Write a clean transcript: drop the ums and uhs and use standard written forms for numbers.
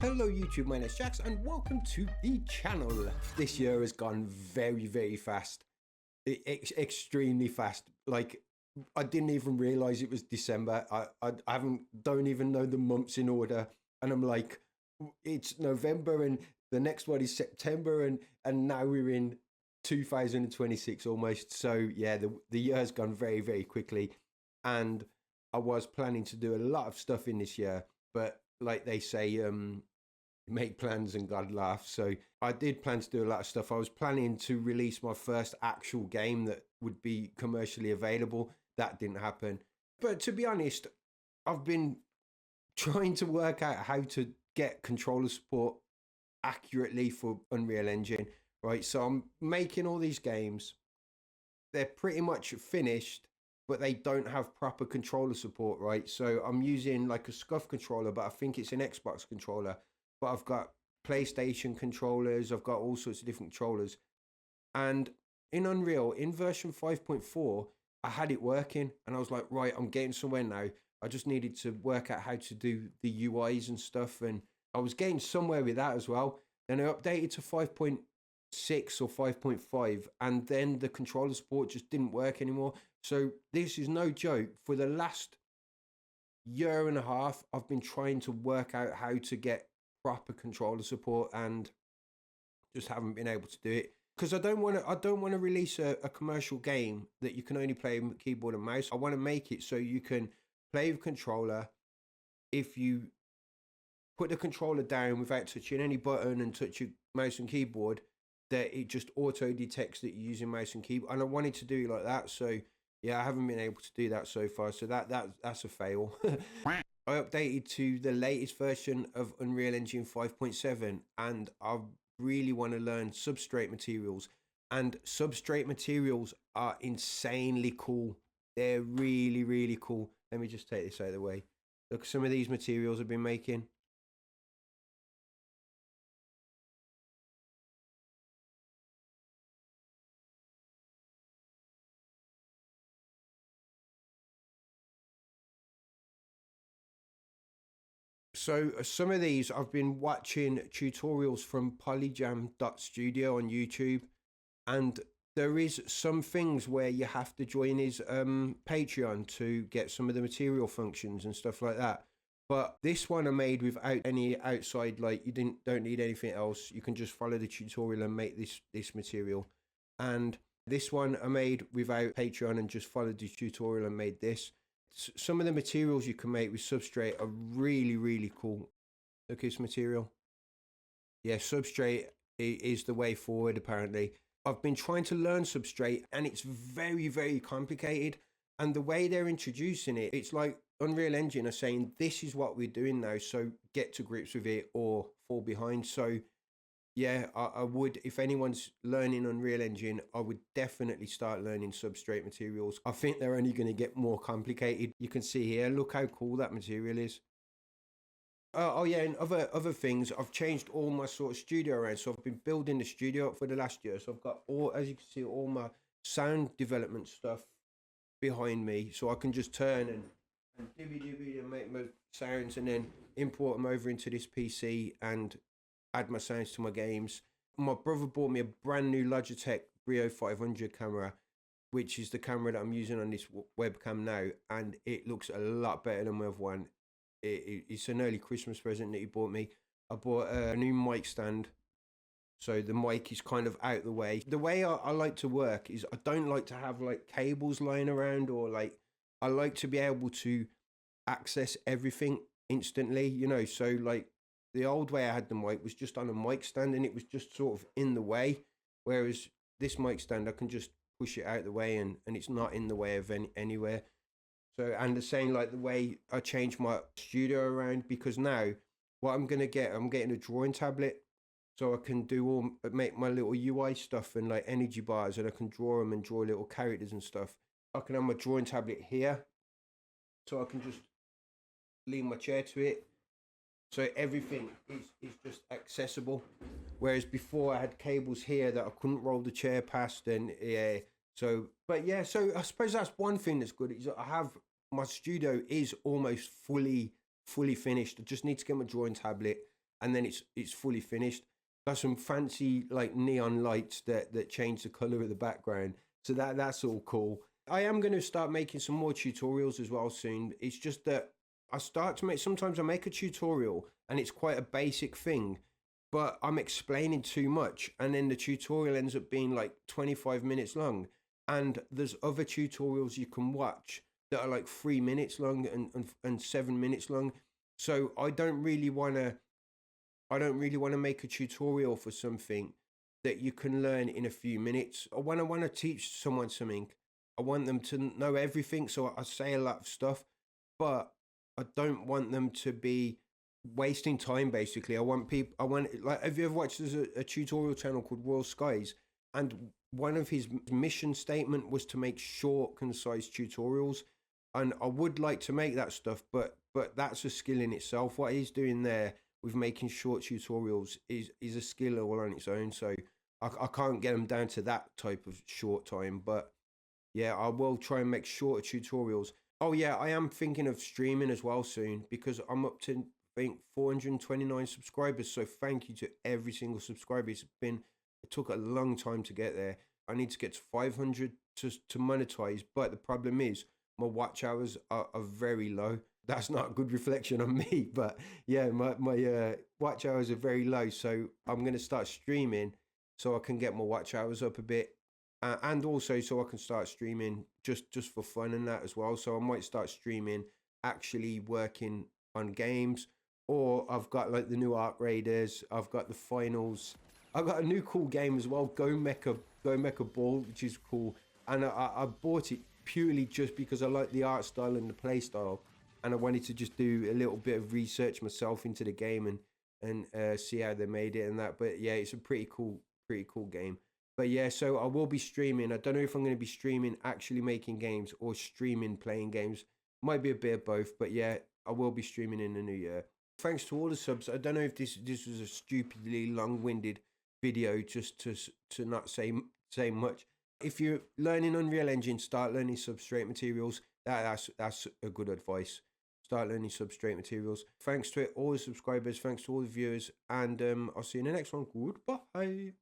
Hello YouTube, my name is Jax and welcome to the channel. This year has gone very fast. Extremely fast. Like, I didn't even realize it was December. I don't even know the months in order, and I'm like, it's November and the next one is September, and now we're in 2026 almost. So yeah, the year has gone very quickly, and I was planning to do a lot of stuff in this year, but like they say, make plans and God laughs. So I did plan to do a lot of stuff. I was planning to release my first actual game that would be commercially available. That didn't happen. But to be honest, I've been trying to work out how to get controller support accurately for Unreal Engine, right? So I'm making all these games. They're pretty much finished, but they don't have proper controller support, right? So I'm using like a SCUF controller, but I think it's an Xbox controller. But I've got PlayStation controllers, I've got all sorts of different controllers. And in Unreal, in version 5.4, I had it working and I was like, right, I'm getting somewhere now. I just needed to work out how to do the UIs and stuff. And I was getting somewhere with that as well. Then I updated to 5.6 or 5.5, and then the controller support just didn't work anymore. So this is no joke. For the last year and a half, I've been trying to work out how to get proper controller support and just haven't been able to do it because I don't want to release a commercial game that you can only play with keyboard and mouse. I want to make it so you can play with controller. If you put the controller down without touching any button and touch your mouse and keyboard, that it just auto detects that you're using mouse and keyboard. And I wanted to do it like that, so yeah, I haven't been able to do that so far, so that's a fail. I updated to the latest version of Unreal Engine 5.7, and I really want to learn substrate materials. And substrate materials are insanely cool. They're really cool. Let me just take this out of the way. Look at some of these materials I've been making. So some of these I've been watching tutorials from Polyjam.studio on YouTube, and there is some things where you have to join his Patreon to get some of the material functions and stuff like that. But this one I made without any outside, like you don't need anything else. You can just follow the tutorial and make this material. And this one I made without Patreon and just followed the tutorial and made this. Some of the materials you can make with substrate are really cool. Look at this material. Yeah, substrate is the way forward apparently. I've been trying to learn substrate and it's very complicated. And the way they're introducing it, it's like Unreal Engine are saying, this is what we're doing now, so get to grips with it or fall behind. So yeah, I would, if anyone's learning Unreal Engine, I would definitely start learning substrate materials. I think they're only going to get more complicated. You can see here, look how cool that material is. Oh yeah, and other things, I've changed all my sort of studio around. So I've been building the studio up for the last year. So I've got all, as you can see, all my sound development stuff behind me. So I can just turn and divvy and make my sounds and then import them over into this PC and add my sounds to my games. My brother bought me a brand new Logitech Brio 500 camera, which is the camera that I'm using on this webcam now, and it looks a lot better than my other one. It's an early Christmas present that he bought me. I bought a new mic stand, so the mic is kind of out the way. The way I like to work is I don't like to have like cables lying around, or like I like to be able to access everything instantly, you know. So like the old way I had the mic was just on a mic stand and it was just sort of in the way, whereas this mic stand I can just push it out the way and it's not in the way of anywhere. So, and the same like the way I change my studio around, because now what I'm getting a drawing tablet, so I can make my little UI stuff and like energy bars, and I can draw them and draw little characters and stuff. I can have my drawing tablet here, so I can just lean my chair to it. So everything is just accessible. Whereas before I had cables here that I couldn't roll the chair past, and yeah. So, but yeah, so I suppose that's one thing that's good, is that my studio is almost fully finished. I just need to get my drawing tablet and then it's fully finished. Got some fancy like neon lights that change the color of the background, so that's all cool. I am going to start making some more tutorials as well soon. It's just that I start to make, sometimes I make a tutorial and it's quite a basic thing, but I'm explaining too much, and then the tutorial ends up being like 25 minutes long. And there's other tutorials you can watch that are like 3 minutes long and 7 minutes long. So I don't really want to make a tutorial for something that you can learn in a few minutes. Or when I want to teach someone something, I want them to know everything. So I say a lot of stuff, but I don't want them to be wasting time. Basically, I want like, have you ever watched a tutorial channel called World Skies? And one of his mission statement was to make short, concise tutorials. And I would like to make that stuff, but that's a skill in itself. What he's doing there with making short tutorials is a skill all on its own. So I can't get them down to that type of short time. But yeah, I will try and make shorter tutorials. Oh yeah, I am thinking of streaming as well soon, because I'm up to, I think, 429 subscribers. So thank you to every single subscriber. It took a long time to get there. I need to get to 500 to monetize, but the problem is my watch hours are very low. That's not a good reflection on me, but yeah, my watch hours are very low. So I'm going to start streaming so I can get my watch hours up a bit, and also so I can start streaming just for fun and that as well. So I might start streaming actually working on games, or I've got like the new Arc Raiders, I've got the finals, I've got a new cool game as well, Go Mecha Ball, which is cool, and I bought it purely just because I like the art style and the play style, and I wanted to just do a little bit of research myself into the game and see how they made it and that. But yeah, it's a pretty cool game. But yeah, so I will be streaming. I don't know if I'm going to be streaming actually making games or streaming playing games. Might be a bit of both, but yeah, I will be streaming in the new year. Thanks to all the subs. I don't know if this was a stupidly long-winded video just to not say much. If you're learning Unreal Engine, start learning substrate materials. That's a good advice. Start learning substrate materials. Thanks to all the subscribers, thanks to all the viewers, and I'll see you in the next one. Goodbye.